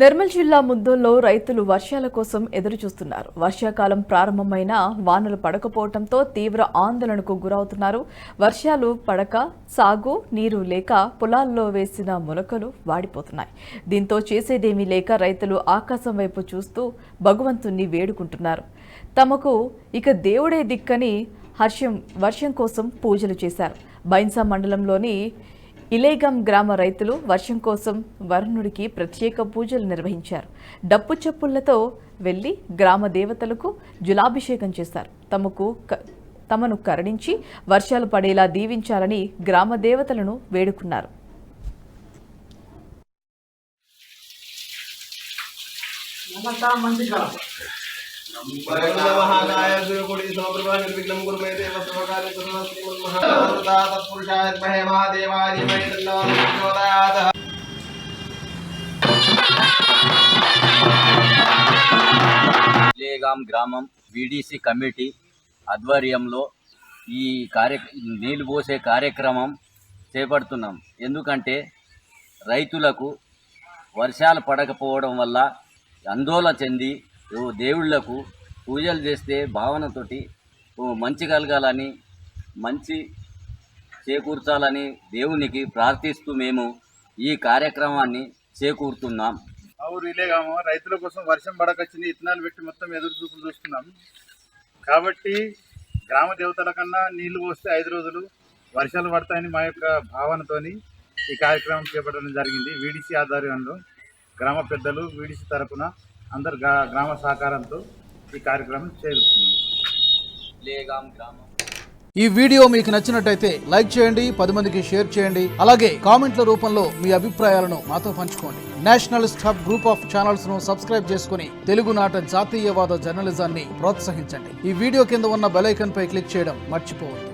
నిర్మల్ జిల్లా ముద్దోల్లో రైతులు వర్షాల కోసం ఎదురు చూస్తున్నారు. వర్షాకాలం ప్రారంభమైన వానలు పడకపోవడంతో తీవ్ర ఆందోళనకు గురవుతున్నారు. వర్షాలు పడక సాగు నీరు లేక పొలాల్లో వేసిన మొలకలు వాడిపోతున్నాయి. దీంతో చేసేదేమీ లేక రైతులు ఆకాశం వైపు చూస్తూ భగవంతుణ్ణి వేడుకుంటున్నారు. తమకు ఇక దేవుడే దిక్కని వర్షం కోసం పూజలు చేశారు. బైన్సా మండలంలోని ఇలేగం గ్రామ రైతులు వర్షం కోసం వరుణుడికి ప్రత్యేక పూజలు నిర్వహించారు. డప్పు చప్పుళ్లతో వెళ్లి గ్రామ దేవతలకు జలాభిషేకం చేశారు. తమను కరుణించి వర్షాలు పడేలా దీవించాలని గ్రామ దేవతలను వేడుకున్నారు. ఇలేగం గ్రామం వీడీసీ కమిటీ ఆధ్వర్యంలో ఈ నీళ్లు పోసే కార్యక్రమం చేపడుతున్నాం. ఎందుకంటే రైతులకు వర్షాలు పడకపోవడం వల్ల ఆందోళన చెంది దేవుళ్లకు పూజలు చేస్తే భావనతోటి మంచి కలగాలని మంచి చేకూర్చాలని దేవునికి ప్రార్థిస్తూ మేము ఈ కార్యక్రమాన్ని చేకూరుతున్నాం. ఊరు ఇలేగాము రైతుల కోసం వర్షం పడకొచ్చింది, ఇత్తనాలు పెట్టి మొత్తం ఎదురు చూపులు చూస్తున్నాం. కాబట్టి గ్రామ దేవతల కన్నా నీళ్లు పోస్తే 5 రోజులు వర్షాలు పడతాయని మా యొక్క భావనతోని ఈ కార్యక్రమం చేపట్టడం జరిగింది. వీడీసీ ఆధ్వర్యంలో గ్రామ పెద్దలు వీడీసీ తరపున అందరు గ్రామ సహకారంతో ఈ కార్యక్రమం చేస్తున్నాం. ఈ వీడియో మీకు నచ్చినట్టయితే లైక్ చేయండి, 10 మందికి షేర్ చేయండి. అలాగే కామెంట్ల రూపంలో మీ అభిప్రాయాలను మాతో పంచుకోండి. Nationalist hub group of channels ను సబ్స్క్రైబ్ చేసుకుని తెలుగునాట జాతీయవాద జర్నలిజాన్ని ప్రోత్సహించండి. ఈ వీడియో కింద ఉన్న బెల్ ఐకాన్ పై క్లిక్ చేయడం మర్చిపోవద్దు.